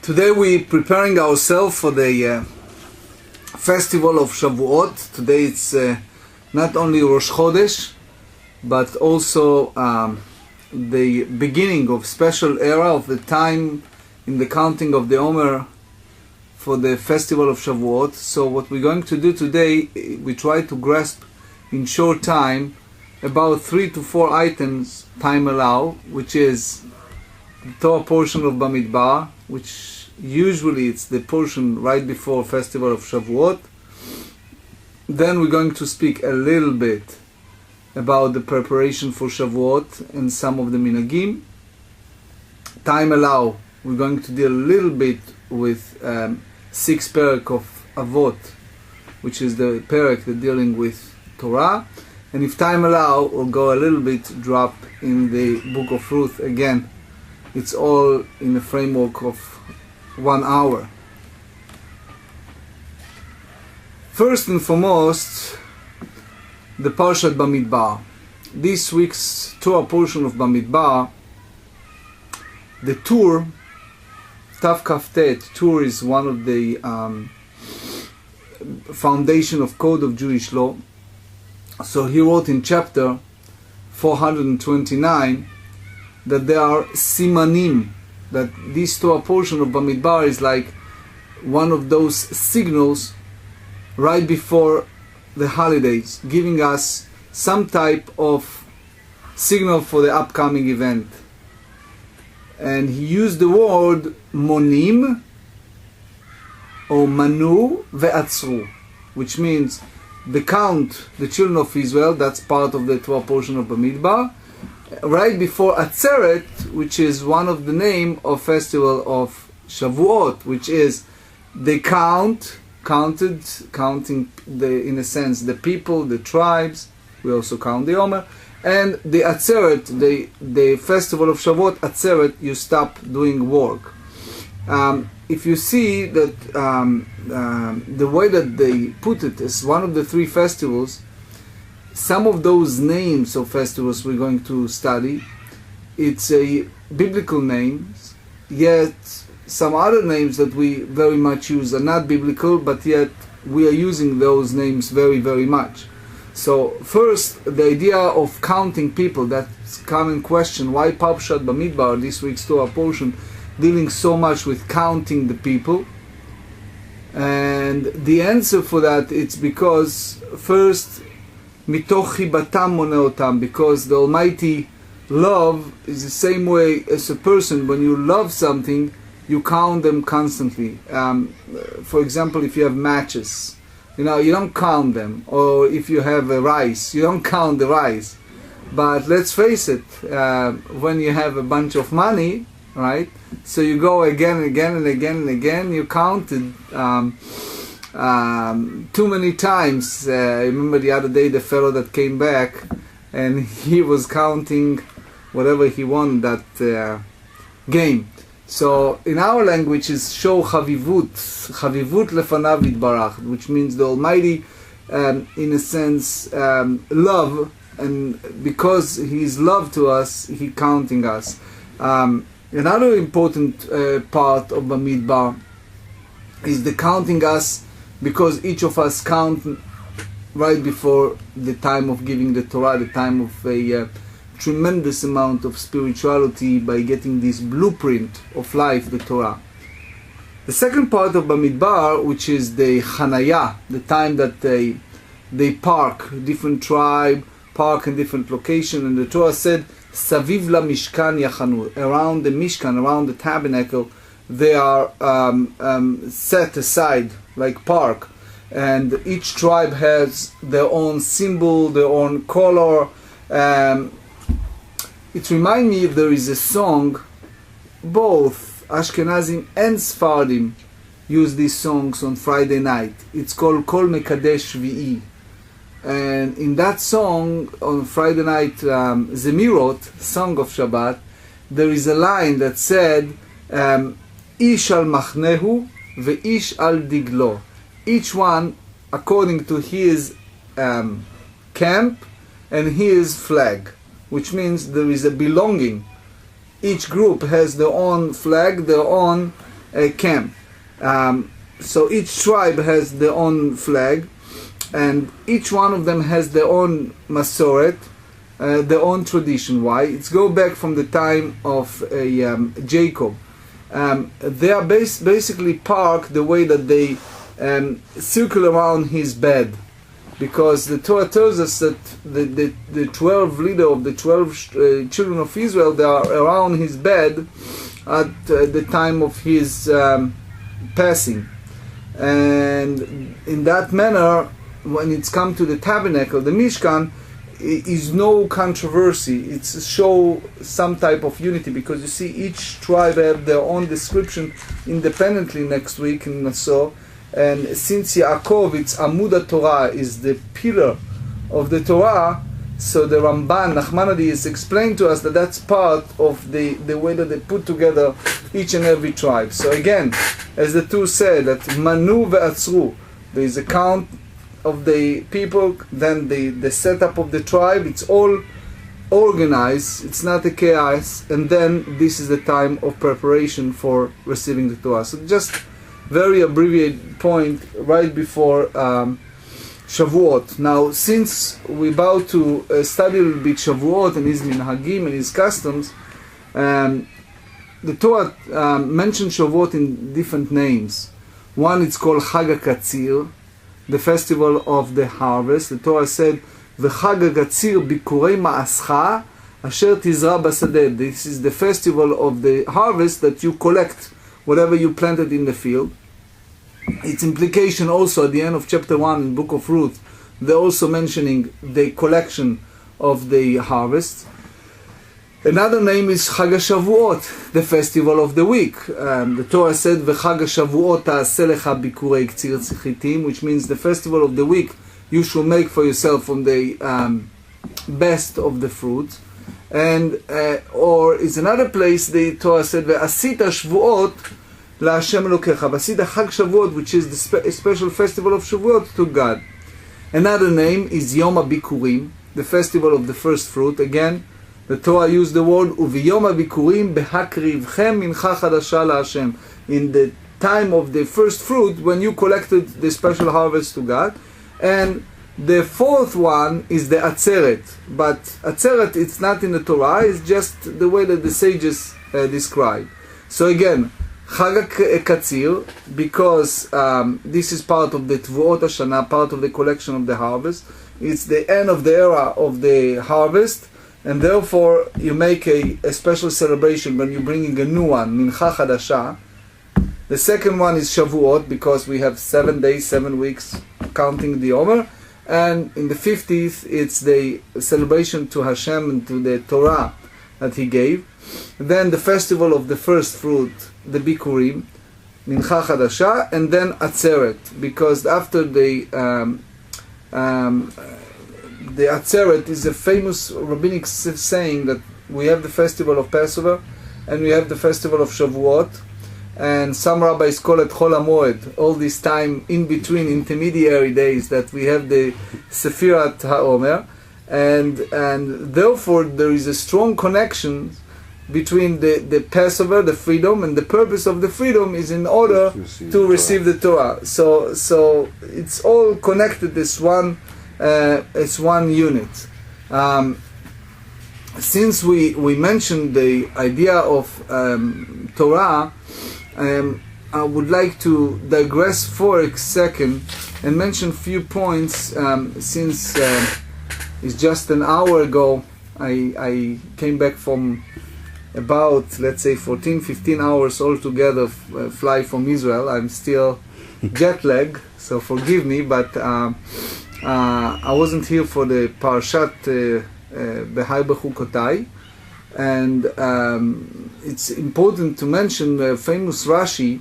Today we're preparing ourselves for the festival of Shavuot. Today it's not only Rosh Chodesh, but also the beginning of special era of the time in the counting of the Homer for the festival of Shavuot. So what we're going to do today, we try to grasp in short time about 3 to 4 items, time allow, which is the Torah portion of Bamidbar, which usually it's the portion right before festival of Shavuot. Then we're going to speak a little bit about the preparation for Shavuot and some of the minhagim. Time allow, we're going to deal a little bit with 6 perek of Avot, which is the perek that dealing with Torah. And if time allow, we'll go a little bit drop in the book of Ruth again. It's all in the framework of 1 hour. First and foremost, the P'arshat Bamidbar. This week's Torah portion of Bamidbar, the Tur, Tav Kaftet, Tur is one of the foundation of Code of Jewish Law. So he wrote in chapter 429 that there are simanim, that this Torah portion of Bamidbar is like one of those signals right before the holidays, giving us some type of signal for the upcoming event. And he used the word monim or manu ve'atzru, which means the count, the children of Israel, that's part of the Torah portion of Bamidbar, right before Aceret, which is one of the name of festival of Shavuot, which is they counting in a sense the people, the tribes. We also count the Homer, and the Aceret, the festival of Shavuot, Aceret, you stop doing work. If you see that the way that they put it as one of the 3 festivals, some of those names of festivals we're going to study, it's a biblical names, yet some other names that we very much use are not biblical, but yet we are using those names very, very much. So first, the idea of counting people, that's a common question. Why P'arshat Bamidbar, this week's Torah portion, dealing so much with counting the people? And the answer for that, it's because first, mitoch chibatam moneh otam, because the Almighty love is the same way as a person. When you love something, you count them constantly. For example, if you have matches, you don't count them. Or if you have a rice, you don't count the rice. But let's face it, when you have a bunch of money, right? So you go again and again and again and again, you counted too many times. I remember the other day the fellow that came back and he was counting whatever he won that game. So in our language is show chavivut lefanav yitbarach, which means the Almighty in a sense love, and because His love to us, He counting us. Another important part of Bamidbar is the counting us, because each of us count right before the time of giving the Torah, the time of a tremendous amount of spirituality by getting this blueprint of life, the Torah. The second part of Bamidbar, which is the Chanaya, the time that they park, different tribe, park in different location, and the Torah said, Saviv la Mishkan yachanu, around the Mishkan, around the tabernacle, they are set aside, like park, and each tribe has their own symbol, their own color. It reminds me, there is a song, both Ashkenazim and Sfardim use these songs on Friday night. It's called Kol Mekadesh Shvi'i. And in that song, on Friday night, Zemirot, Song of Shabbat, there is a line that said, Ish al machnehu ve'ish al diglo. Each one according to his camp and his flag, which means there is a belonging. Each group has their own flag, their own camp. So each tribe has their own flag, and each one of them has their own masoret, their own tradition. Why? It's go back from the time of Jacob. They are basically parked the way that they circle around his bed, because the Torah tells us that the 12 leader of the 12 children of Israel, they are around his bed at the time of his passing. And in that manner, when it's come to the tabernacle, the Mishkan, is no controversy. It's show some type of unity, because you see each tribe have their own description independently next week in Nassau. And since Yaakov, it's Amud Torah, is the pillar of the Torah, so the Ramban, Nachmanides, is explained to us that that's part of the way that they put together each and every tribe. So again, as the two said, that Manu ve'atzru, there is a count of the people, then the setup of the tribe, it's all organized, it's not a chaos, and then this is the time of preparation for receiving the Torah. So just very abbreviated point right before Shavuot. Now, since we're about to study a little bit Shavuot and his minhagim and his customs, the Torah mentioned Shavuot in different names. One, it's called Chag HaKatzir, the festival of the harvest. The Torah said, "V'Chag HaKatzir bikurei ma'ascha asher tizra basadeh." This is the festival of the harvest, that you collect whatever you planted in the field. Its implication also at the end of chapter 1 in the book of Ruth, they're also mentioning the collection of the harvest. Another name is Chag HaShavuot, the festival of the week. The Torah said, "V'Chag HaShavuot ta'aseh lecha bikurei ktsir tzichitim," which means the festival of the week you shall make for yourself from the best of the fruit. And or is another place the Torah said, "Ve'asita shvuot la'Hashem Elokecha," Vasita Chag Shavuot, which is the special festival of Shavuot to God. Another name is Yom HaBikurim, the festival of the first fruit. Again, the Torah used the word "Uviyom HaBikurim behakrivchem mincha chadasha la'Hashem," in the time of the first fruit, when you collected the special harvest to God. And the fourth one is the Atzeret, but Atzeret, it's not in the Torah, it's just the way that the sages describe. So again, Chag HaKatzir, because this is part of the Tvuot Hashanah, part of the collection of the harvest. It's the end of the era of the harvest, and therefore you make a special celebration when you're bringing a new one, Mincha Chadasha. The second one is Shavuot, because we have 7 days, 7 weeks, counting the Omer. And in the 50th, it's the celebration to Hashem and to the Torah that He gave. Then the festival of the first fruit, the Bikurim, Mincha Chadasha, and then Atzeret, because after the Atzeret is a famous rabbinic saying that we have the festival of Passover and we have the festival of Shavuot, and some rabbis call it Chol HaMoed, all this time in between, intermediary days, that we have the Sfirat HaOmer, and therefore there is a strong connection between the Passover, the freedom, and the purpose of the freedom is in order to receive the Torah. So it's all connected as one unit. Since we mentioned the idea of Torah, I would like to digress for a second and mention a few points. Since it's just an hour ago, I came back from about, let's say, 14-15 hours altogether fly from Israel. I'm still jet lagged, so forgive me, but I wasn't here for the Parashat Behai Bechukotai, and it's important to mention the famous Rashi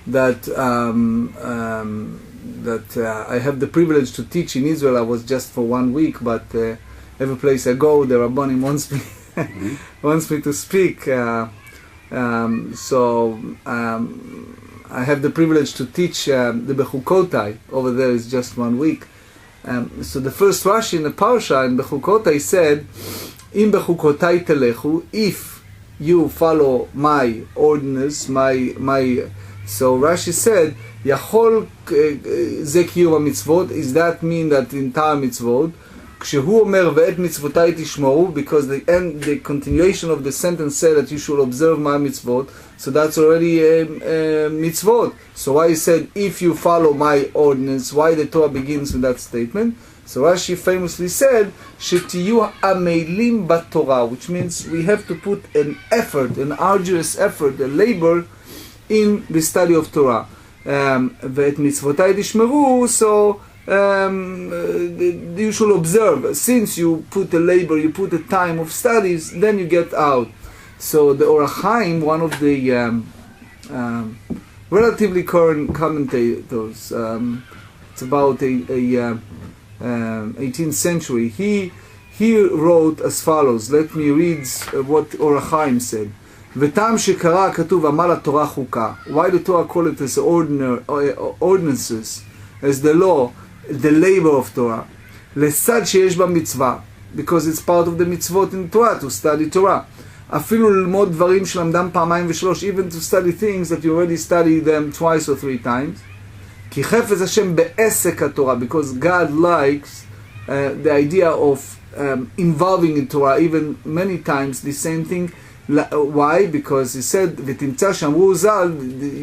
that I have the privilege to teach in Israel. I was just for 1 week, but every place I go, the Rabbanim wants me wants me to speak. I have the privilege to teach the Bechukotai. Over there is just 1 week. So the first Rashi in the Parsha in Bechukotai said, "Im Bechukotai telechu," if you follow my ordinance, my. So Rashi said, יכול זה קיום המצוות, is that mean that in entire מצוות, כשהוא אומר ואת מצוותיי תשמעו, because the continuation of the sentence said that you should observe my mitzvot, so that's already mitzvot. So why he said, if you follow my ordinance, why the Torah begins with that statement? So Rashi famously said, שתהיו עמלים בתורה, which means we have to put an effort, an arduous effort, a labor in the study of Torah. ואת מצוותיי תשמרו, so you should observe. Since you put the labor, you put the time of studies, then you get out. So the Or HaChaim, one of the relatively current commentators, it's about a 18th century, he wrote as follows. Let me read what Or HaChaim said. וטעם שקרא כתוב עמל התורה חוקה. Why the Torah call it as ordinances, as the law, the labor of Torah? לסד שיש בה מצווה, because it's part of the mitzvot in Torah, to study Torah. אפילו ללמוד דברים שלמדם פעמיים ושלוש, even to study things that you already studied them twice or three times. כי חפץ השם בעסק התורה, because God likes the idea of involving in Torah, even many times the same thing. Why? Because he said, ותמצא שאמרו ז"ל,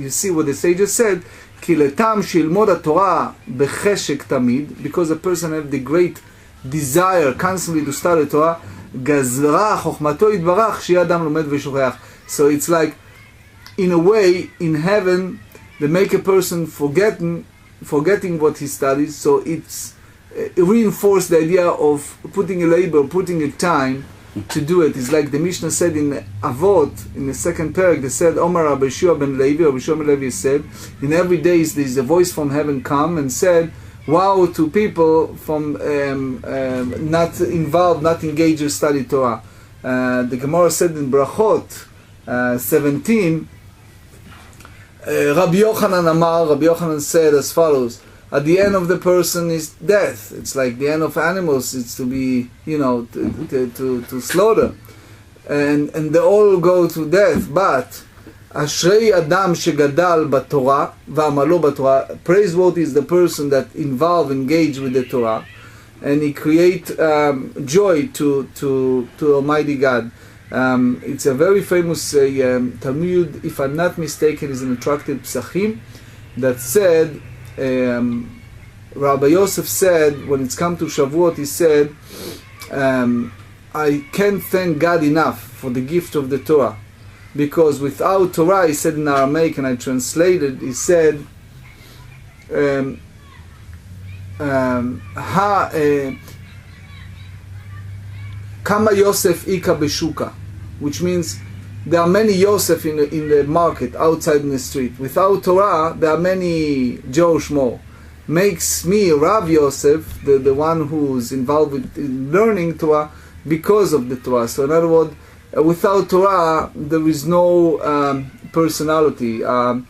you see what the sages said, כי לטעם שילמוד התורה בחשק תמיד, because a person have the great desire constantly to study Torah, גזרה חוכמתו יתברך, שיהיה אדם לומד ושוכח. So it's like, in a way, in heaven, they make a person forgetting what he studies, so it's reinforced the idea of putting a labor, putting a time to do it. It's like the Mishnah said in Avot, in the second parak, they said, Omar Rabbi Shua ben Levi, Rabbi Shua ben Levi said, in every day there's a voice from heaven come and said, wow to people from not involved, not engaged in study Torah. The Gemara said in Brachot 17, Rabbi Yochanan Amar, Rabbi Yochanan said as follows, at the end of the person is death. It's like the end of animals. It's to be, to slaughter, and they all go to death. But Ashrei Adam shegadal b'Torah v'amalo b'Torah. Praiseworthy is the person that engaged with the Torah, and he create joy to Almighty God. It's a very famous Talmud, if I'm not mistaken, is an attractive Psachim that said. Rabbi Yosef said, when it's come to Shavuot, he said, I can't thank God enough for the gift of the Torah, because without Torah, he said in Aramaic, and I translated, he said, Kama Yosef ika beshuka, which means there are many Yosef in the market, outside in the street. Without Torah, there are many Joe Shmo. Makes me, Rav Yosef, the one who's involved in learning Torah, because of the Torah. So in other words, without Torah, there is no personality. I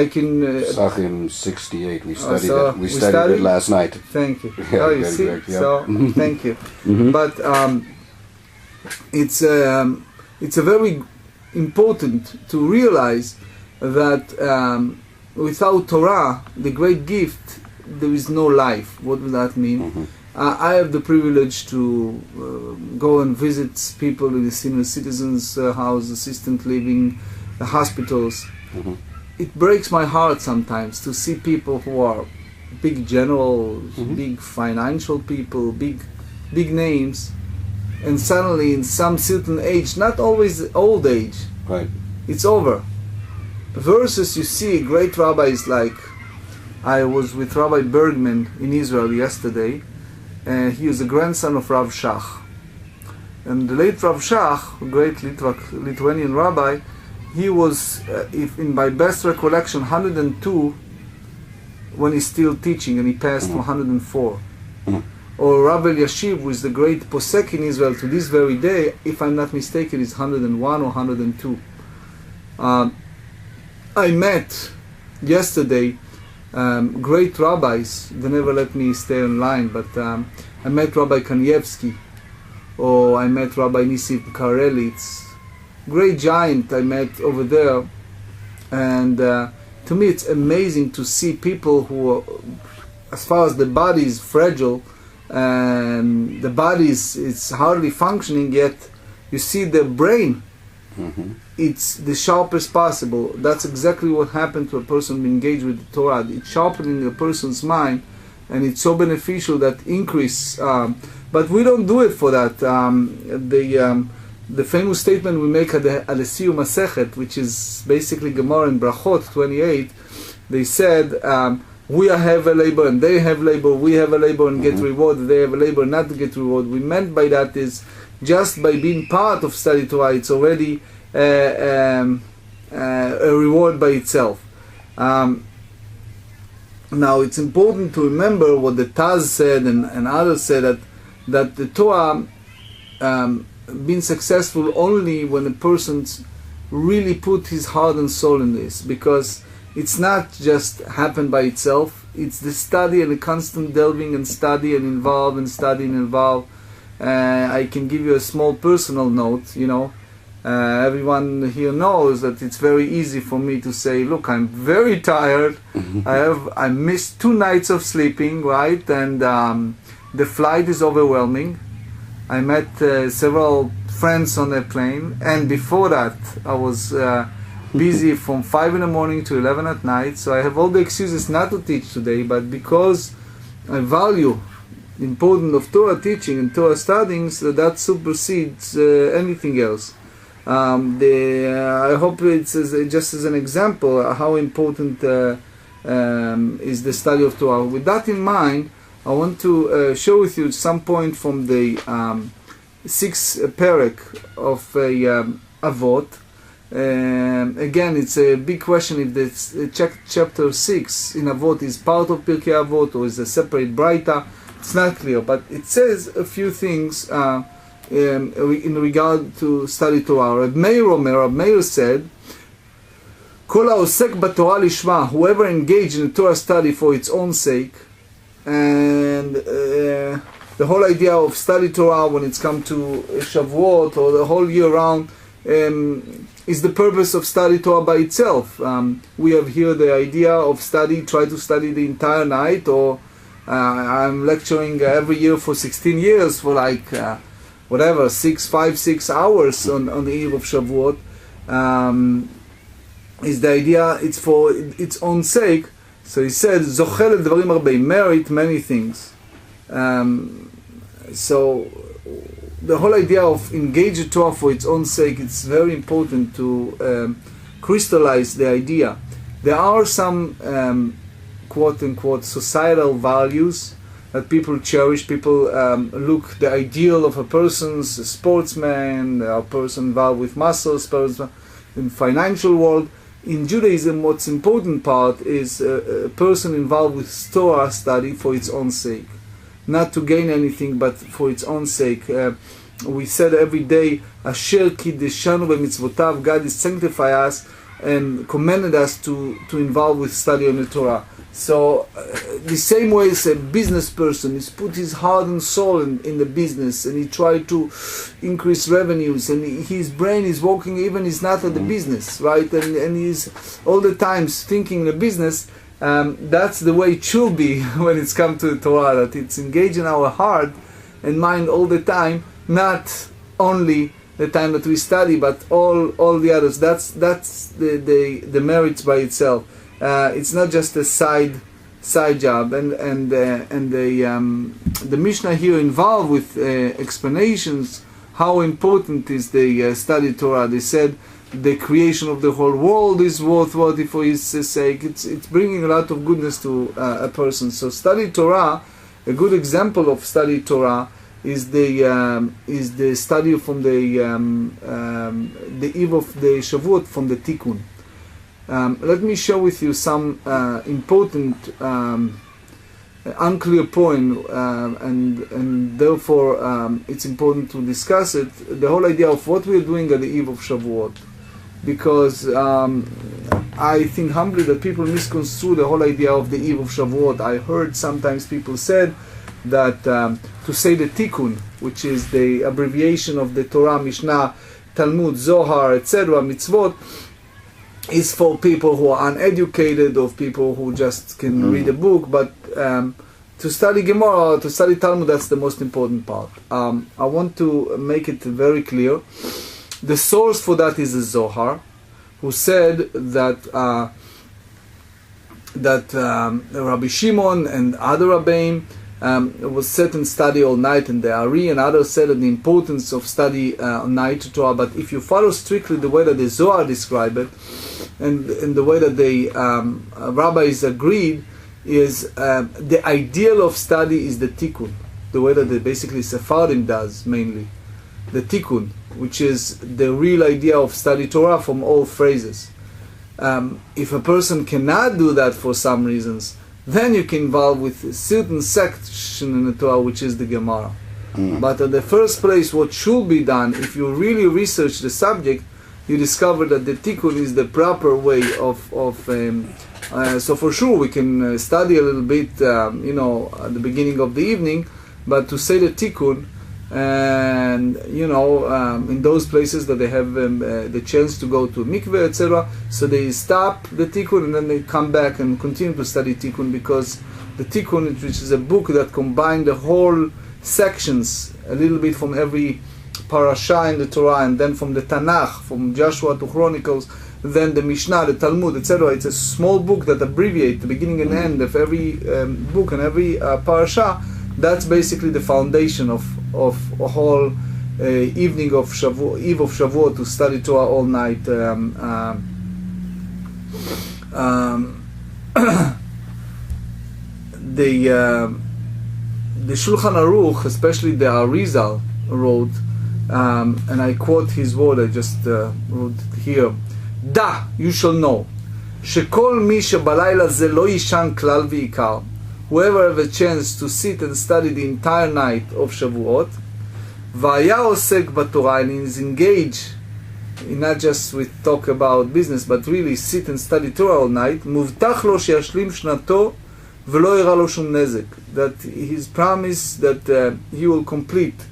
can... Psachim 68, we studied it last night. Thank you. Yeah, oh, you see? Correct, yeah. So, thank you. But it's a very important to realize that without Torah, the great gift, there is no life. What does that mean? I have the privilege to go and visit people in the senior citizens' house, assistant living, hospitals. It breaks my heart sometimes to see people who are big generals, big financial people, big names, and suddenly in some certain age, not always old age, right, it's over. Versus you see great rabbis like, I was with Rabbi Bergman in Israel yesterday, and he is the grandson of Rav Shach. And the late Rav Shach, a great Lithuanian rabbi, he was, if in my best recollection, 102 when he's still teaching, and he passed to 104. Or Rabbi Yashiv, who is the great posek in Israel to this very day, if I'm not mistaken, is 101 or 102. I met yesterday great rabbis. They never let me stay online, but I met Rabbi Kanievsky, or I met Rabbi Nissim Karelitz, great giant I met over there, and to me it's amazing to see people who are, as far as the body is fragile, and the body is hardly functioning, yet you see the brain, it's the sharpest possible. That's exactly what happened to a person who engaged with the Torah. It's sharpening a person's mind, and it's so beneficial that increase. But we don't do it for that. The famous statement we make at the Siyum Masechet, which is basically Gemara in Brachot 28, they said, we have a labor and they have labor, we have a labor and get reward, they have a labor not to get reward. We meant by that is just by being part of study Torah, it's already a reward by itself. Now it's important to remember what the Taz said and others said, that the Torah been successful only when a person really put his heart and soul in this, because it's not just happened by itself. It's the study and the constant delving and study and involve and study and involve. I can give you a small personal note. Everyone here knows that it's very easy for me to say, look, I'm very tired. I missed 2 nights of sleeping, right? And the flight is overwhelming. I met several friends on the plane, and before that I was busy from 5 in the morning to 11 at night, so I have all the excuses not to teach today, but because I value the importance of Torah teaching and Torah studying, so that supersedes anything else. I hope it's just as an example how important is the study of Torah. With that in mind, I want to share with you some point from the 6th perek of Avot. Again, it's a big question if this chapter 6 in Avot is part of Pirkei Avot or is a separate Braita. It's not clear, but it says a few things in regard to study Torah. Rabbi Meir said, Kol ha'osek b'Torah lishma, whoever engaged in Torah study for its own sake, and the whole idea of study Torah when it's come to Shavuot or the whole year round is the purpose of study Torah by itself. We have here the idea of try to study the entire night, or I'm lecturing every year for 16 years for 6 hours on the eve of Shavuot. Is the idea it's for its own sake. So he said, Zochel הדברים הרבה, merit many things. So the whole idea of engaging Torah for its own sake, it's very important to crystallize the idea. There are some quote-unquote societal values that people cherish. People look the ideal of a person's a sportsman, a person involved with muscles, person in financial world. In Judaism, what's important part is a person involved with Torah study for its own sake. Not to gain anything, but for its own sake. We said every day, Asher kiddeshanu b'mitzvotav, God is sanctified us and commanded us to involve with study on the Torah. So the same way as a business person, he's put his heart and soul in the business, and he tried to increase revenues, and his brain is working even he's not at the business, right? And he's all the times thinking the business. That's the way it should be when it's come to the Torah, that it's engaged in our heart and mind all the time, not only the time that we study, but all the others. That's the merits by itself. It's not just a side job, and the Mishnah here involved with explanations how important is the study Torah. They said the creation of the whole world is worthy for his sake. It's bringing a lot of goodness to a person. So study Torah, a good example of study Torah is the study from the eve of the Shavuot, from the Tikkun. Let me share with you some important unclear point, and therefore it's important to discuss it. The whole idea of what we are doing at the eve of Shavuot, because I think humbly that people misconstrue the whole idea of the eve of Shavuot. I heard sometimes people said that to say the Tikkun, which is the abbreviation of the Torah Mishnah, Talmud, Zohar, etc., mitzvot, is for people who are uneducated, or people who just can read a book, but to study Gemara, to study Talmud, that's the most important part. I want to make it very clear. The source for that is the Zohar, who said that Rabbi Shimon and other Abbayim was set and study all night in the Ari, and others said that the importance of study night Torah. But if you follow strictly the way that the Zohar described it, and the way that the rabbis agreed, is the ideal of study is the tikkun, the way that basically Sephardim does mainly, the tikkun, which is the real idea of study Torah from all phrases. If a person cannot do that for some reasons, then you can involve with a certain section in the Torah, which is the Gemara. But at the first place, what should be done, if you really research the subject, you discover that the tikkun is the proper way of so for sure we can study a little bit, at the beginning of the evening, but to say the tikkun, and in those places that they have the chance to go to mikveh, etc., so they stop the tikkun and then they come back and continue to study tikkun, because the tikkun, which is a book that combines the whole sections, a little bit from every parasha in the Torah, and then from the Tanakh, from Joshua to Chronicles, then the Mishnah, the Talmud, etc. It's a small book that abbreviates the beginning and end of every book and every parasha. That's basically the foundation of a whole evening of Shavuot, eve of Shavuot, to study Torah all night. The Shulchan Aruch, especially the Arizal, wrote, and I quote his word, I just wrote it here, Da, you shall know, שכל מי שבלילה זה לא ישן כלל ועיקר, whoever have a chance to sit and study the entire night of Shavuot, והיה עוסק בתורה, and is engaged in not just with talk about business, but really sit and study Torah all night, מובטח לו שישלים שנתו ולא יראה לו שום נזק, that his promise that he will complete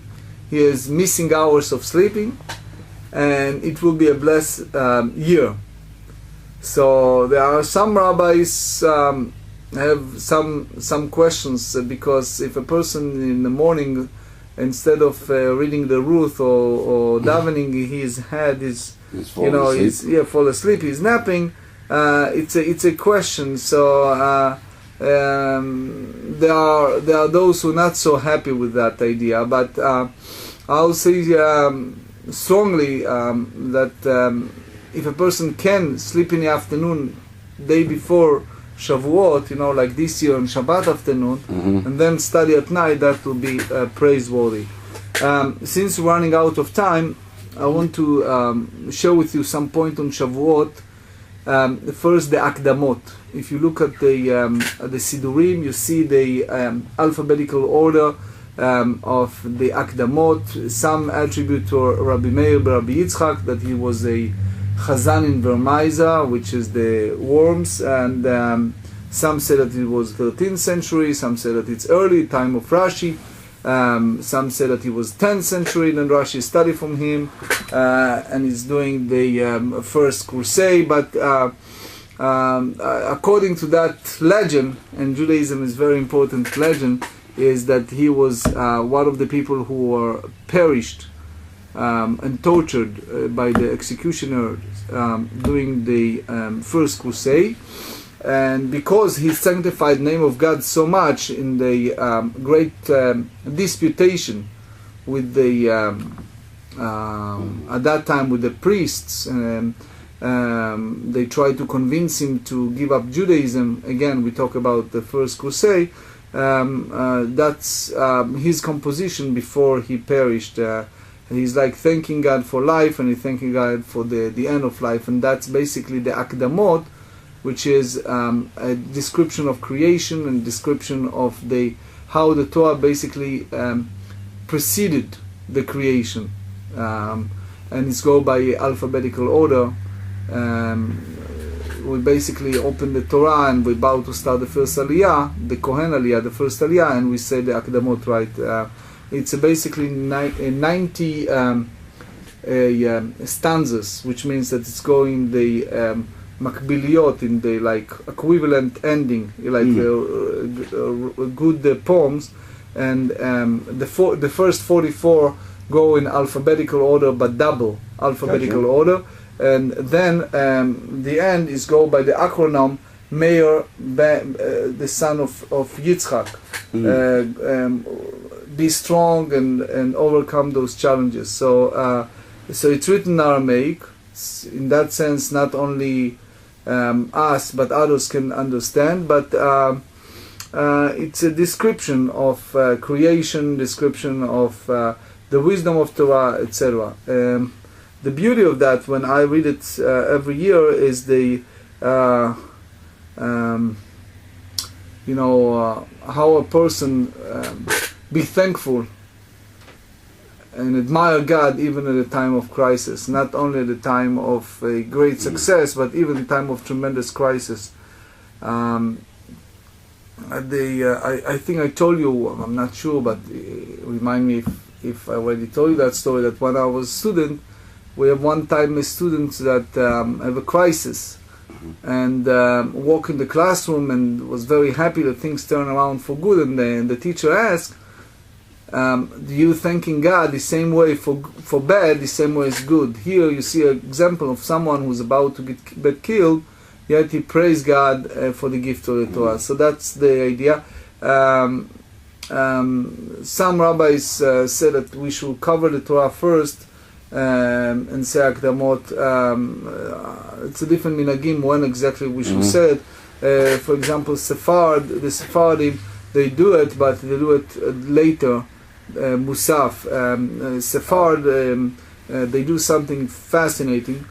his missing hours of sleeping, and it will be a blessed year. So there are some rabbis have some questions, because if a person in the morning, instead of reading the Ruth or davening, his head is fall asleep, he's napping. It's a question. So there are those who are not so happy with that idea, but I'll say strongly that if a person can sleep in the afternoon, day before Shavuot, like this year on Shabbat afternoon, and then study at night, that will be praiseworthy. Since we're running out of time, I want to share with you some point on Shavuot. First, the akdamot. If you look at the Sidurim, you see the alphabetical order of the akdamot. Some attribute to Rabbi Meir, Rabbi Yitzchak, that he was a Chazan in Vermaiza, which is the worms, and some say that it was 13th century, some say that it's early, time of Rashi, some say that it was 10th century, then Rashi studied from him, and he's doing the first crusade, but according to that legend, and Judaism is very important legend, is that he was one of the people who were perished and tortured by the executioner during the first crusade, and because he sanctified the name of God so much in the great disputation with the at that time with the priests, they tried to convince him to give up Judaism. Again, we talk about the first crusade. That's his composition before he perished. He's like thanking God for life, and he's thanking God for the end of life, and that's basically the akdamot, which is a description of creation and description of how the Torah basically preceded the creation, and it's go by alphabetical order. We basically open the Torah and we're about to start the first aliyah, the Kohen aliyah, the first aliyah, and we say the akdamot, right? It's basically 90 stanzas, which means that it's going the makbiliot, in the like equivalent ending, like good poems, and the first 44 go in alphabetical order, but double alphabetical order, and then the end is go by the acronym Meir, the son of Yitzchak. Be strong and overcome those challenges. So it's written in Aramaic. In that sense, not only us but others can understand. But it's a description of creation, description of the wisdom of Torah, etc. The beauty of that, when I read it every year, is the how a person be thankful and admire God even at a time of crisis, not only at the time of a great success, but even the time of tremendous crisis. I think I told you, I'm not sure, but remind me if I already told you that story, that when I was a student, we have one time a student that have a crisis, and walk in the classroom and was very happy that things turn around for good, and the teacher asked, do you thanking God the same way for bad, the same way as good? Here you see an example of someone who's about to get killed, yet he praised God for the gift of the Torah. So that's the idea. Some rabbis said that we should cover the Torah first and say akdamot. It's a different minhagim when exactly we should say it. For example, the Sephardim, they do it, but they do it later. Musaf, Sephard, they do something fascinating.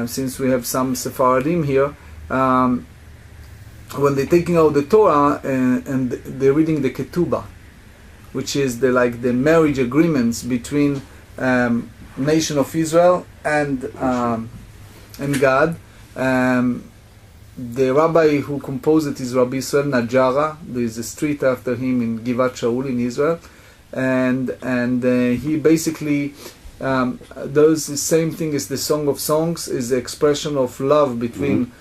Since we have some Sephardim here, when they're taking out the Torah and they're reading the ketubah, which is the marriage agreements between nation of Israel and God. The rabbi who composed it is Rabbi Israel Najara. There is a street after him in Givat Shaul in Israel, and he basically does the same thing as the Song of Songs, is the expression of love between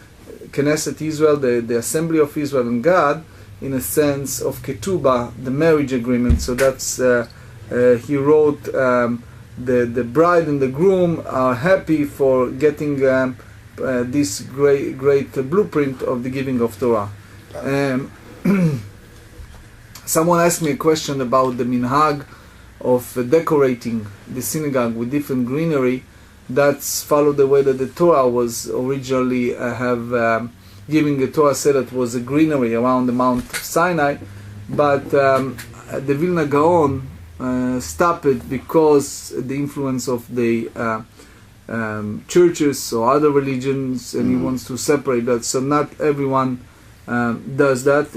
Knesset Israel, the assembly of Israel, and God, in a sense of ketubah, the marriage agreement. So that's he wrote the bride and the groom are happy for getting this great blueprint of the giving of Torah. Someone asked me a question about the minhag of decorating the synagogue with different greenery. That's followed the way that the Torah was originally giving the Torah said it was a greenery around the Mount Sinai, but the Vilna Gaon stopped it because the influence of the churches or other religions, and he wants to separate that. So not everyone does that.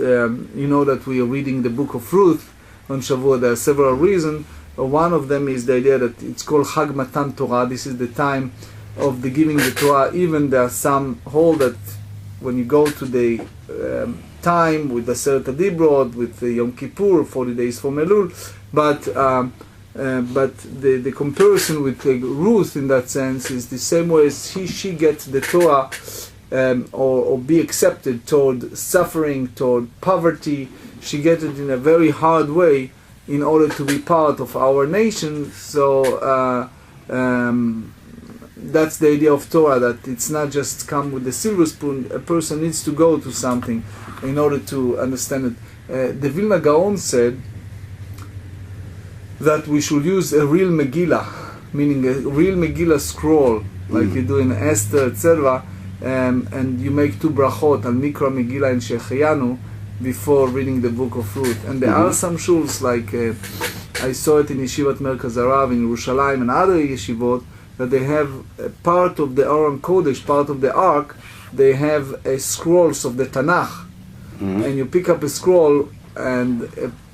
You know that we are reading the book of Ruth on Shavuot. There are several reasons. One of them is the idea that it's called Chag Matan Torah. This is the time of the giving the Torah. Even there are some hold that when you go to the time with the Aseret Adibroth, with the Yom Kippur, 40 days for Elul, but the comparison with Ruth in that sense is the same way as she gets the Torah or be accepted toward suffering, toward poverty. She gets it in a very hard way in order to be part of our nation. So that's the idea of Torah, that it's not just come with the silver spoon. A person needs to go to something in order to understand it. The Vilna Gaon said that we should use a real Megillah, meaning a real Megillah scroll, like you do in Esther, etc., and you make 2 brachot, Al Mikra Megillah and Shechayanu, before reading the book of Ruth. And there are some shuls, like I saw it in Yeshivat Merkaz Arav in Yerushalayim and other yeshivot, that they have a part of the Aron Kodesh, part of the Ark, they have scrolls of the Tanakh. And you pick up a scroll and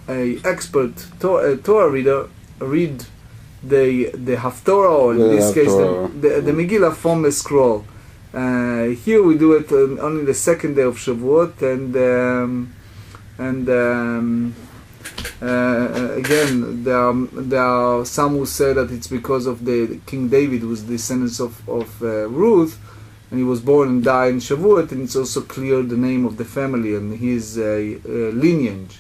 a expert Torah reader read the Haftorah, or in this case the Megillah from a scroll. Here we do it only the second day of Shavuot, Again, there are some who say that it's because of the King David, who was descendants of Ruth, and he was born and died in Shavuot, and it's also clear the name of the family and his lineage.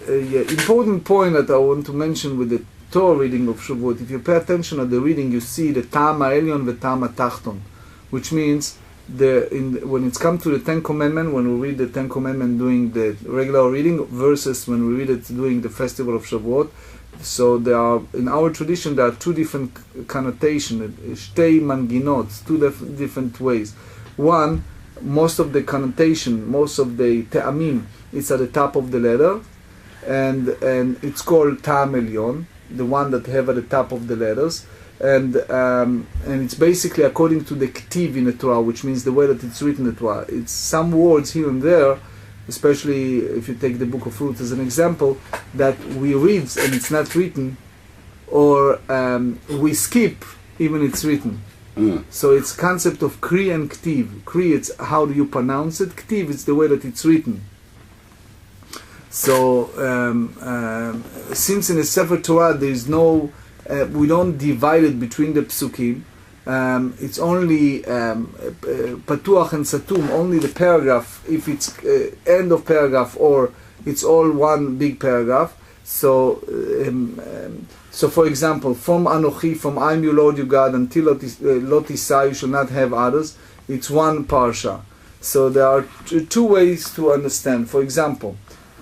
Important point that I want to mention with the Torah reading of Shavuot, if you pay attention at the reading, you see the Ta'am ha'elyon ve Ta'am ha'tachton, which means when it's come to the Ten Commandments, when we read the Ten Commandments doing the regular reading versus when we read it doing the festival of Shavuot, so there are, in our tradition, there are two different connotations, shtei manginot, two different ways. One, most of the connotation, most of the te'amim, it's at the top of the letter, and it's called Ta'am elyon, the one that have at the top of the letters, and it's basically according to the ktiv in the Torah, which means the way that it's written in the Torah. It's some words here and there, especially if you take the book of Ruth as an example, that we read and it's not written, or we skip even it's written. So it's concept of kri and ktiv. Kri, it's how do you pronounce it. Ktiv, it's the way that it's written. So since in the Sefer Torah there is no, we don't divide it between the psukim. It's only patuach and satum, only the paragraph, if it's end of paragraph or it's all one big paragraph. So for example, from Anochi, from I'm your Lord your God, until Lot Isai, you shall not have others, it's one parsha. So there are two ways to understand. For example,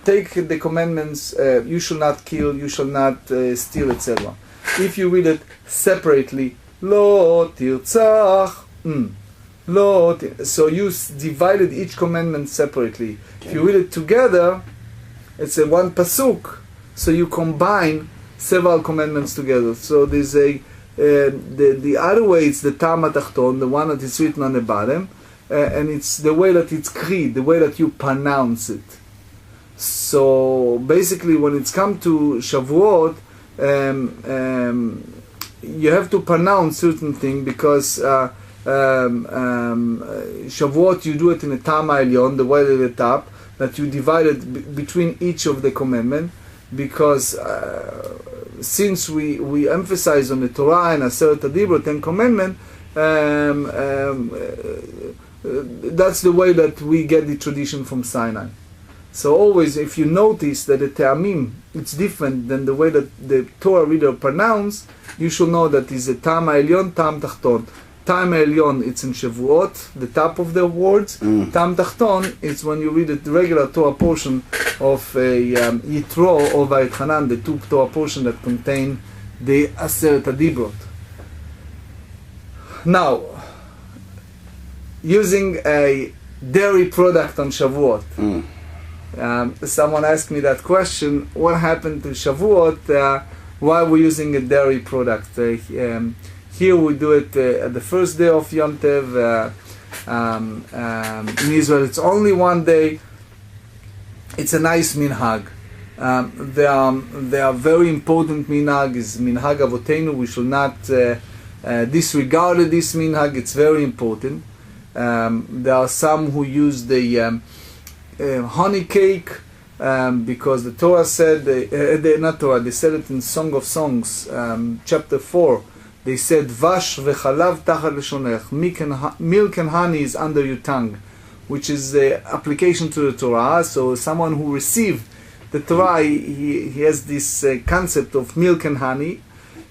take the commandments, you shall not kill, you shall not steal, etc. If you read it separately, Lo tirtzach, so you divided each commandment separately. If you read it together, it's a one pasuk, so you combine several commandments together. So there's the other way, it's the Ta'am ha'tachton, the one that is written on the bottom, and it's the way that it's kri, the way that you pronounce it. So basically, when it's come to Shavuot, you have to pronounce certain thing, because Shavuot you do it in the Ta'am ha'elyon, the way at the top, that you divide it between each of the commandments, because since we emphasize on the Torah and Aseret Adibro, 10 Commandments, that's the way that we get the tradition from Sinai. So always, if you notice that the Te'amim, it's different than the way that the Torah reader pronounce, you should know that it's a Ta'am ha'elyon, Ta'am tachton. Ta'am ha'elyon, it's in Shavuot, the top of the words. Ta'am tachton, it's when you read the regular Torah portion of Yitro or Vayetchanan, the two Torah portion that contain the Aseret Adibot. Now, using a dairy product on Shavuot. Someone asked me that question, what happened to Shavuot, why we're using a dairy product. Here we do it at the first day of Yom Tev. In Israel it's only one day. It's a nice minhag. There are very important minhag, is minhag avotenu. We should not disregard this minhag, it's very important. There are some who use the honey cake, because the Torah said, not Torah, they said it in Song of Songs, chapter 4. They said, Vash v'chalav tachat leshonech, milk and honey is under your tongue, which is the application to the Torah. So someone who received the Torah, he has this concept of milk and honey.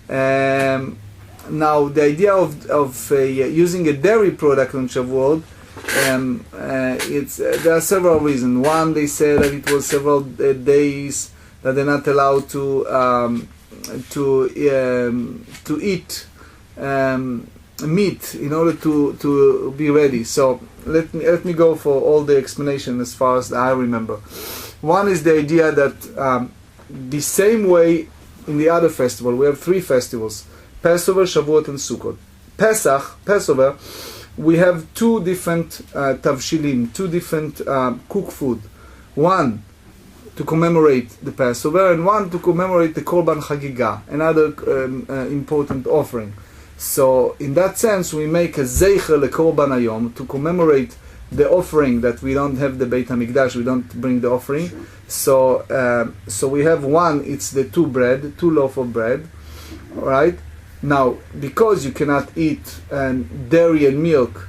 Now, the idea of using a dairy product on Shavuot, there are several reasons. One, they say that it was several days that they're not allowed to eat meat in order to be ready. So let me go for all the explanation as far as I remember. One is the idea that the same way in the other festival, we have 3 festivals: Passover, Shavuot, and Sukkot. Passover, we have 2 different tavshilim, 2 different cook food. One to commemorate the Passover, and one to commemorate the Korban Chagiga, another important offering. So in that sense, we make a zeicher lekorban hayom to commemorate the offering that we don't have the Beit HaMikdash, we don't bring the offering. Sure. So we have one, it's the two loaf of bread, right? Now, because you cannot eat dairy and milk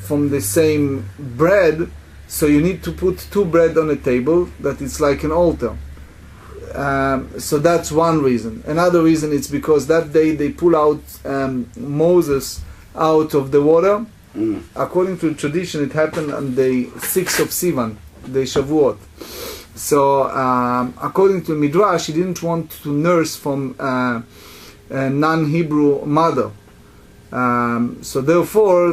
from the same bread, so you need to put two bread on a table that it's like an altar. So that's one reason. Another reason is because that day they pull out Moses out of the water. According to tradition, it happened on the 6th of Sivan, the Shavuot. So according to Midrash, he didn't want to nurse from a non-Hebrew mother. So therefore,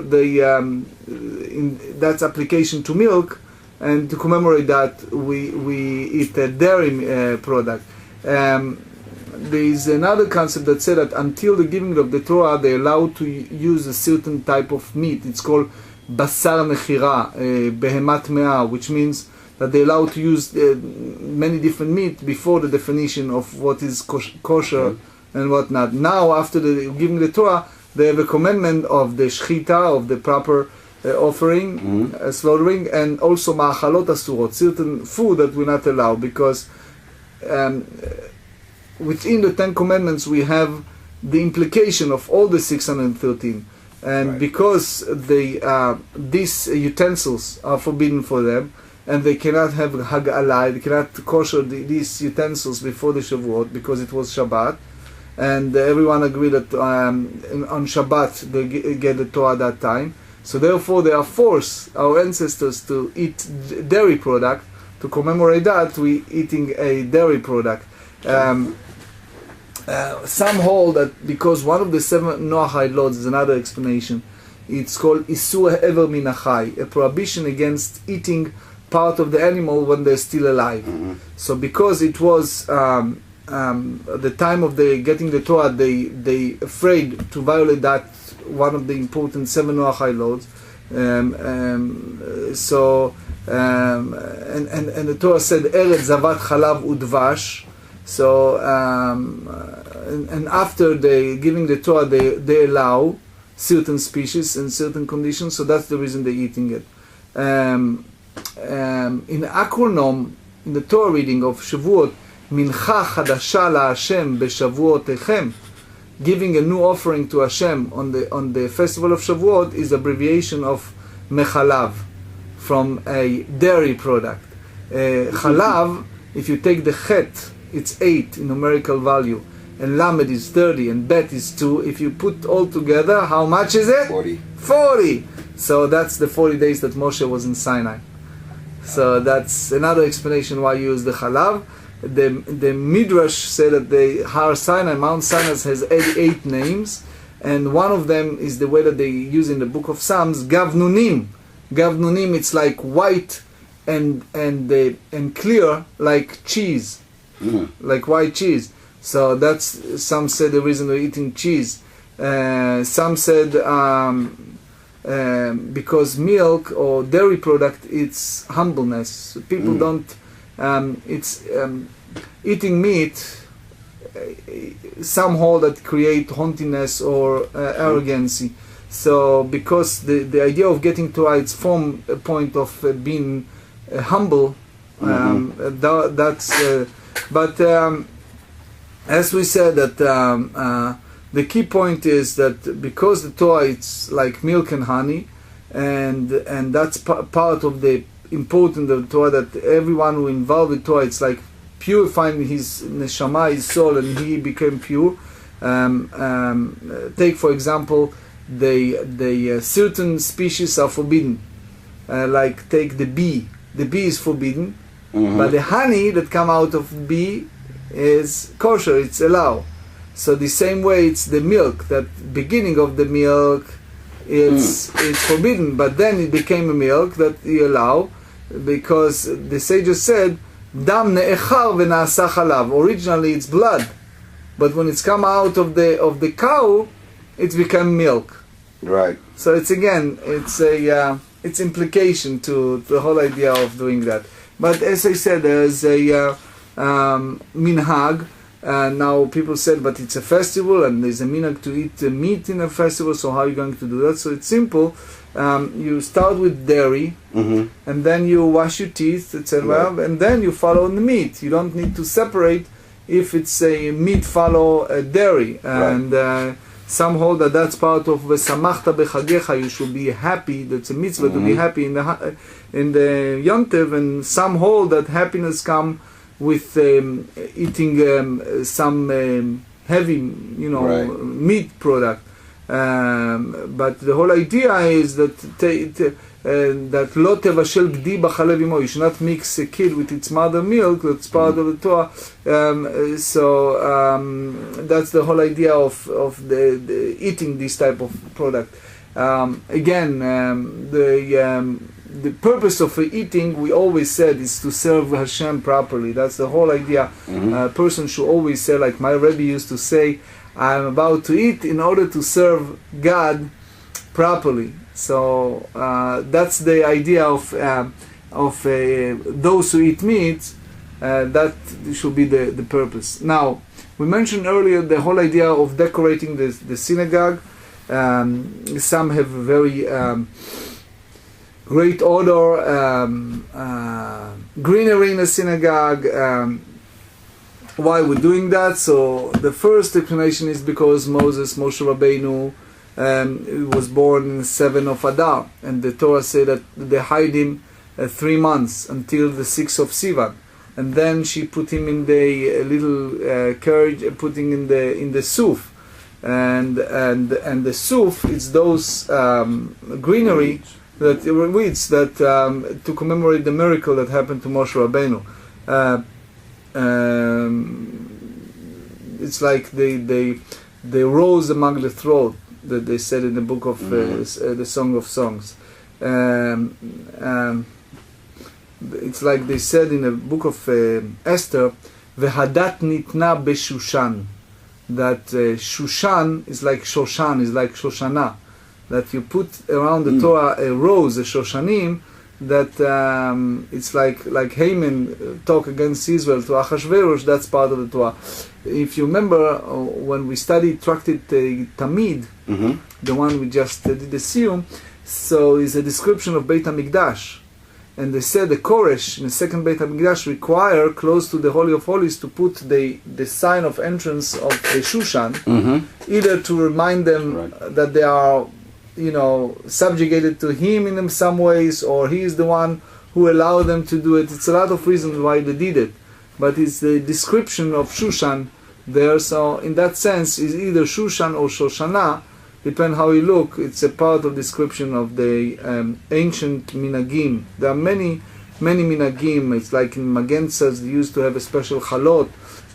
that's application to milk, and to commemorate that, we eat a dairy product. There is another concept that said that until the giving of the Torah, they're allowed to use a certain type of meat. It's called basar mechira, behemat me'ah, which means that they're allowed to use many different meat before the definition of what is kosher and whatnot. Now, after the giving the Torah, they have a commandment of the shchita, of the proper offering, slaughtering, and also ma'achalot asurot, certain food that we're not allowed, because within the 10 commandments we have the implication of all the 613, and right. Because these utensils are forbidden for them, and they cannot have hag'alah, they cannot kosher these utensils before the Shavuot because it was Shabbat, and everyone agreed that on Shabbat they get the Torah at that time. So therefore they are forced, our ancestors, to eat dairy product. To commemorate that, we eating a dairy product. Some hold that because one of the 7 Noachide laws is another explanation. It's called Isur Ever Min Achai, a prohibition against eating part of the animal when they're still alive. So because it was at the time of the getting the Torah, they afraid to violate that, one of the important 7 Noachide laws. And the Torah said Eretz Zavat Chalav Udvash. So and after they giving the Torah, they allow certain species and certain conditions. So that's the reason they're eating it. In acronym, in the Torah reading of Shavuot, Mincha Chadasha LaHashem BeShavuotechem, giving a new offering to Hashem on the festival of Shavuot, is abbreviation of Mechalav, from a dairy product. Chalav, if you take the Chet, it's 8 in numerical value, and Lamed is 30, and Bet is 2. If you put all together, how much is it? 40. So that's the 40 days that Moshe was in Sinai. So that's another explanation why you use the Chalav. The Midrash said that the Har Sinai, Mount Sinai, has 88 names, and one of them is the way that they use in the book of Psalms, Gavnunim. Gavnunim, it's like white and clear, like cheese, like white cheese. So that's, some said the reason they're eating cheese. Some said because milk or dairy product, it's humbleness. People don't. Eating meat, some hold that create haughtiness or arrogancy. So because the idea of getting Torah, it's from a point of being humble. But as we said, that the key point is that because the Torah, it's like milk and honey, and that's part of the important of the Torah, that everyone who involved with Torah, it's like purifying his neshama, his soul, and he became pure. Take for example, the certain species are forbidden. Like take the bee. The bee is forbidden, but the honey that come out of bee is kosher. It's allowed. So the same way, it's the milk. That beginning of the milk, it's forbidden, but then it became a milk that you allow, because the sages said, Dam ne'echar v'na'asa chalav. Originally it's blood, but when it's come out of the cow, it's become milk. Right. So it's again, it's implication to the whole idea of doing that. But as I said, there's a minhag. Now people said, but it's a festival and there's a minhag to eat meat in a festival, so how are you going to do that? So it's simple. You start with dairy, and then you wash your teeth, etc., and then you follow the meat. You don't need to separate if it's a meat follow dairy. And some hold that that's part of v'samachta b'chagecha. You should be happy. That's a mitzvah to be happy in the Yom Tov. And some hold that happiness comes with eating some heavy, meat product. But the whole idea is that that lo tevashel gdi b'chalev imo. You should not mix a kid with its mother milk. That's part of the Torah. So that's the whole idea of the eating this type of product. Again, the purpose of eating, we always said, is to serve Hashem properly. That's the whole idea. A person should always say, like my Rabbi used to say, I'm about to eat in order to serve God properly. So that's the idea of those who eat meat. That should be the purpose. Now, we mentioned earlier the whole idea of decorating the synagogue. Some have very great order, greenery in the synagogue. Why we're doing that? So the first explanation is because Moshe Rabbeinu, was born in 7 of Adar, and the Torah said that they hide him 3 months until the 6th of Sivan, and then she put him in the little carriage, putting in the suf, and the suf is those greenery that weeds that to commemorate the miracle that happened to Moshe Rabbeinu. It's like they rose among the throat, that they said in the book of the Song of Songs. It's like they said in the book of Esther, "V'hadat nitna b'Shushan," that Shushan is like Shoshan, is like Shoshana, that you put around the Torah a rose, a Shoshanim, that it's like Haman talk against Israel to Achashverosh. That's part of the Torah. If you remember when we studied Tractate Tamid, the one we just did the Siyum, so it's a description of Beit HaMikdash, and they said the Koresh in the second Beit HaMikdash require close to the Holy of Holies to put the sign of entrance of the Shushan, either to remind them that they are subjugated to him in some ways, or he is the one who allowed them to do it. It's a lot of reasons why they did it, but it's the description of Shushan there. So in that sense, it's either Shushan or Shoshana, depend how you look. It's a part of description of the ancient minagim. There are many minagim. It's like in Magensas, they used to have a special chalot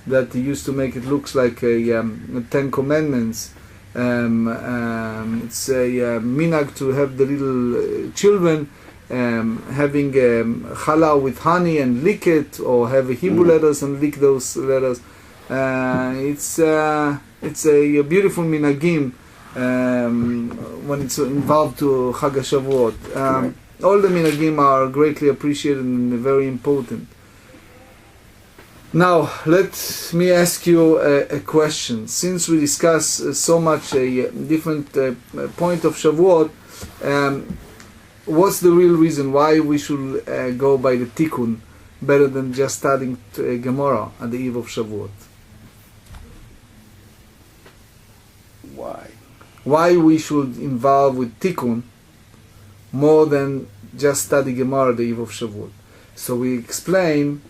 that they used to make it looks like a 10 Commandments. It's a minhag to have the little children having challah with honey and lick it, or have Hebrew letters and lick those letters. It's a beautiful minhagim when it's involved to Chag HaShavuot. All the minhagim are greatly appreciated and very important. Now, let me ask you a question. Since we discuss so much a different point of Shavuot, what's the real reason why we should go by the Tikkun better than just studying Gemara at the eve of Shavuot? Why? Why we should involve with Tikkun more than just study Gemara at the eve of Shavuot? So we explain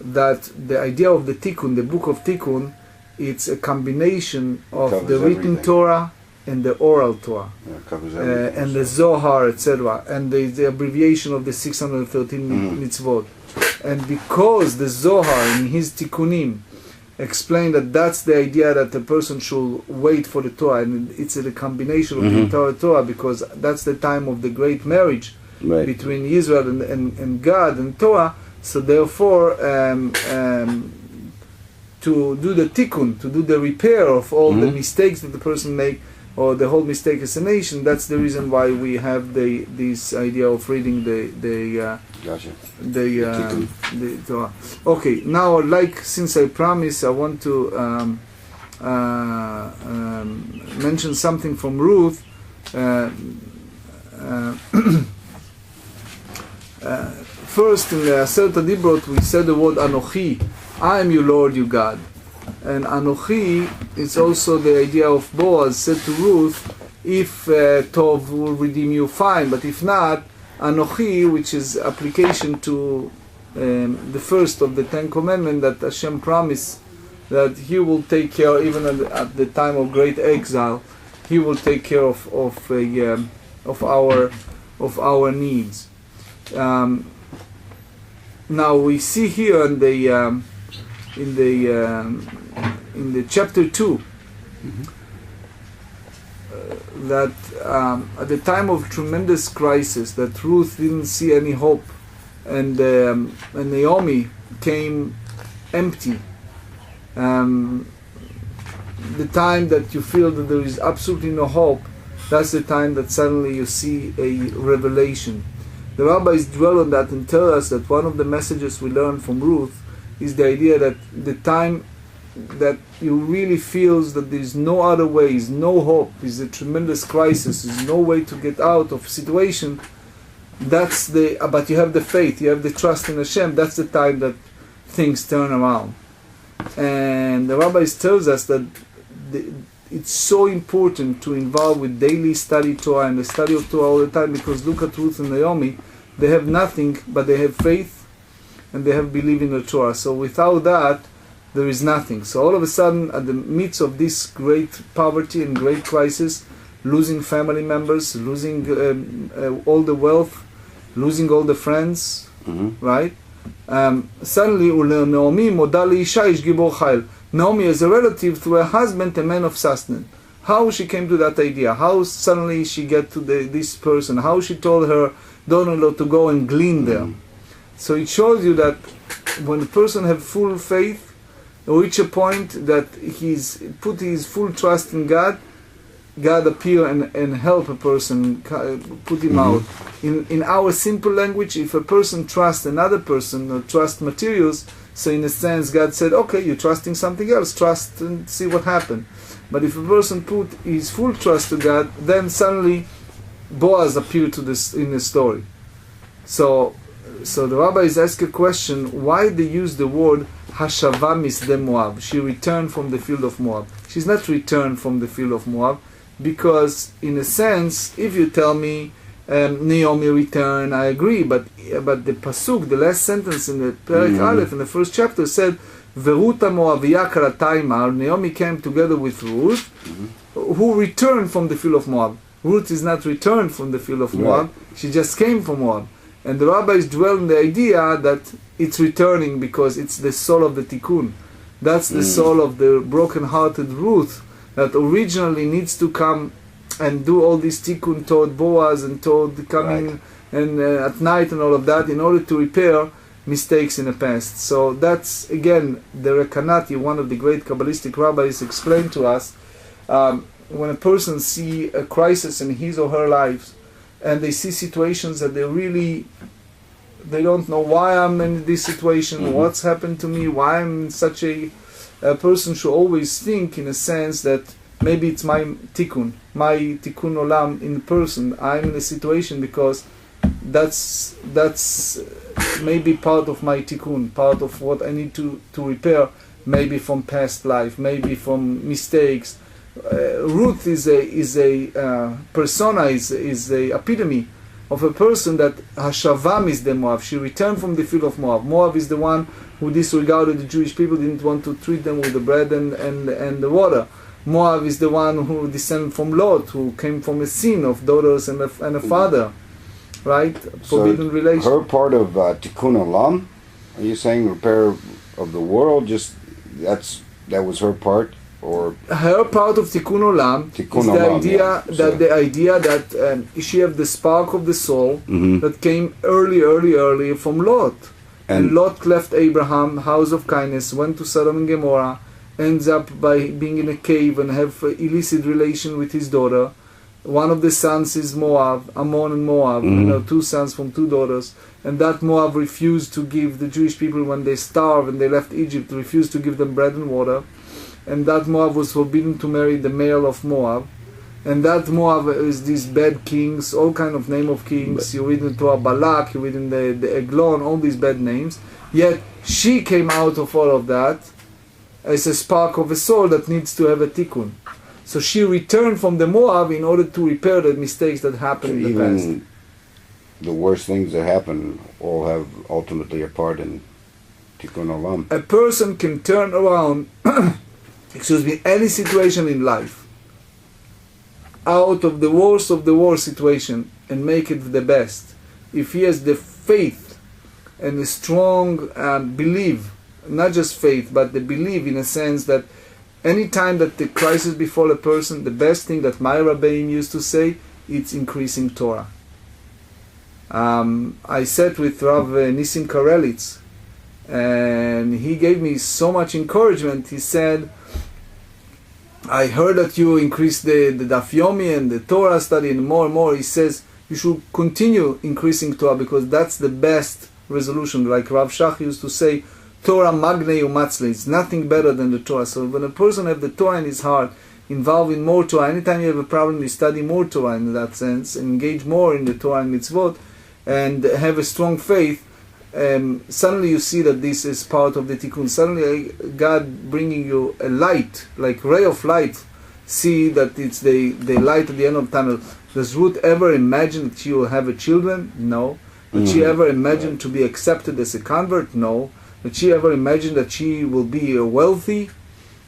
that the idea of the Tikkun, the book of Tikkun, it's a combination of the written Torah and the oral Torah, and the Zohar, etc., and the abbreviation of the 613 mitzvot. And because the Zohar in his Tikkunim explained that that's the idea that the person should wait for the Torah, and it's a combination of the entire Torah, because that's the time of the great marriage between Israel and God and Torah. So therefore, to do the tikkun, to do the repair of all the mistakes that the person make, or the whole mistake as a nation. That's the reason why we have this idea of reading the Torah. Okay, now, since I promised, I want to mention something from Ruth. First, in the Aseret Adibros, we said the word Anochi. I am your Lord, your God. And Anochi is also the idea of Boaz said to Ruth, if Tov will redeem you, fine, but if not, Anochi, which is application to the first of the Ten Commandments that Hashem promised that He will take care, even at the time of great exile, He will take care of our needs. Now we see here in the chapter 2 that at the time of tremendous crisis, that Ruth didn't see any hope, and Naomi came empty. The time that you feel that there is absolutely no hope, that's the time that suddenly you see a revelation. The rabbis dwell on that and tell us that one of the messages we learn from Ruth is the idea that the time that you really feel that there is no other way, is no hope, is a tremendous crisis, is no way to get out of a situation, but you have the faith, you have the trust in Hashem, that's the time that things turn around. And the rabbis tells us that it's so important to involve with daily study Torah and the study of Torah all the time, because look at Ruth and Naomi, they have nothing, but they have faith and they have belief in the Torah. So without that, there is nothing. So all of a sudden, at the midst of this great poverty and great crisis, losing family members, losing all the wealth, losing all the friends, right? Suddenly, Naomi moda leisha ish gibor chayil. Naomi is a relative to her husband, a man of sustenance. How she came to that idea? How suddenly she get to this person? How she told her daughter-in-law to go and glean there? So it shows you that when a person have full faith, or reach a point that he's put his full trust in God, God appear and help a person, put him out. In our simple language, if a person trusts another person or trusts materials, so in a sense God said, okay, you're trusting something else, trust and see what happens. But if a person put his full trust to God, then suddenly Boaz appeared in the story. So the rabbis ask a question, why they use the word Hashava misde Moab? She returned from the field of Moab. She's not returned from the field of Moab, because in a sense, if you tell me Naomi returned, I agree, but the pasuk, the last sentence in the Perek Aleph, in the first chapter, said Veruta Moaviyah Karataimar. Naomi came together with Ruth, who returned from the field of Moab. Ruth is not returned from the field of Moab, she just came from Moab. And the rabbis dwell on the idea that it's returning because it's the soul of the tikkun. That's the soul of the broken-hearted Ruth that originally needs to come and do all this tikkun toward Boaz and toward coming and at night and all of that in order to repair mistakes in the past. So that's, again, the Rekanati, one of the great Kabbalistic rabbis, explained to us when a person see a crisis in his or her lives, and they see situations that they don't know why I'm in this situation, what's happened to me, why I'm in such a person should always think, in a sense, that maybe it's my tikkun olam in person. I'm in a situation because that's maybe part of my tikkun, part of what I need to repair, maybe from past life, maybe from mistakes. Ruth is a persona, is a epitome of a person that Hashavam is the Moab. She returned from the field of Moab. Moab is the one who disregarded the Jewish people, didn't want to treat them with the bread and the water. Moab is the one who descended from Lot, who came from a sin of daughters and a father, right? Forbidden relation. Her part of Tikkun Olam, are you saying repair of the world? Just that was her part. Or her part of Tikkun Olam is the idea that she have the spark of the soul that came early from Lot. And Lot left Abraham, house of kindness, went to Sodom and Gomorrah, ends up by being in a cave and have illicit relation with his daughter. One of the sons is Moab, Ammon and Moab, two sons from two daughters, and that Moab refused to give the Jewish people, when they starved and they left Egypt, refused to give them bread and water, and that Moab was forbidden to marry the male of Moab, and that Moab is these bad kings, all kind of name of kings. You read in the Torah Balak, you read in the Eglon, all these bad names, yet she came out of all of that as a spark of a soul that needs to have a tikkun. So she returned from the Moab in order to repair the mistakes that happened in the past. The worst things that happen all have ultimately a part in tikkun olam. A person can turn around, any situation in life, out of the worst situation, and make it the best. If he has the faith and a strong belief, not just faith, but the belief in a sense that any time that the crisis befall a person, the best thing that my Rabbi used to say, it's increasing Torah. I sat with Rav Nissim Karelitz, and he gave me so much encouragement. He said, I heard that you increased the Daf Yomi and the Torah study and more. He says, you should continue increasing Torah, because that's the best resolution. Like Rav Shach used to say, Torah magne umatzle, it's nothing better than the Torah. So when a person has the Torah in his heart, involved in more Torah, anytime you have a problem, you study more Torah in that sense, engage more in the Torah and mitzvot, and have a strong faith, suddenly you see that this is part of the tikkun. Suddenly God bringing you a light, like ray of light, see that it's the light at the end of the tunnel. Does Ruth ever imagine that she will have a children? No. Did she ever imagine to be accepted as a convert? No. Did she ever imagine that she will be wealthy,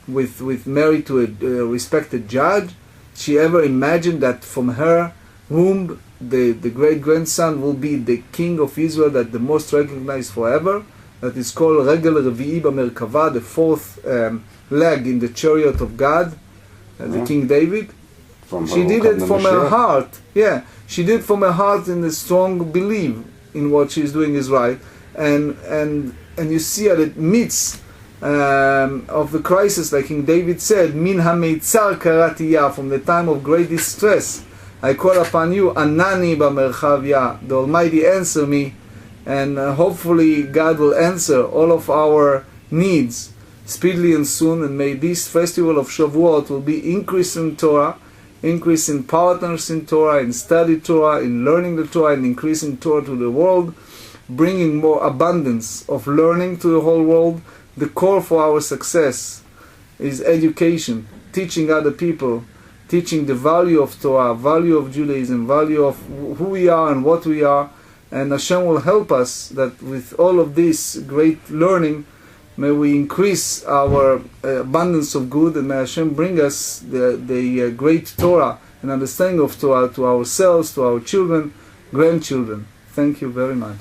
with married to a respected judge? She ever imagined that from her womb the great-grandson will be the king of Israel, that the most recognized forever, that is called Regel Revi'i B'Merkava, the fourth leg in the chariot of God, the King David? She did it from her heart. Yeah, she did from her heart in a strong belief in what she's doing is right. And you see at the midst of the crisis, like King David said, Min ha-meitzar karati ya, from the time of great distress, I call upon you, Anani b'merchav ya, the Almighty answer me, and hopefully God will answer all of our needs speedily and soon, and may this festival of Shavuot will be increase in Torah, increase in partners in Torah, in study Torah, in learning the Torah, and increasing Torah to the world, bringing more abundance of learning to the whole world. The core for our success is education, teaching other people, teaching the value of Torah, value of Judaism, value of who we are and what we are. And Hashem will help us that with all of this great learning, may we increase our abundance of good, and may Hashem bring us the great Torah and understanding of Torah to ourselves, to our children, grandchildren. Thank you very much.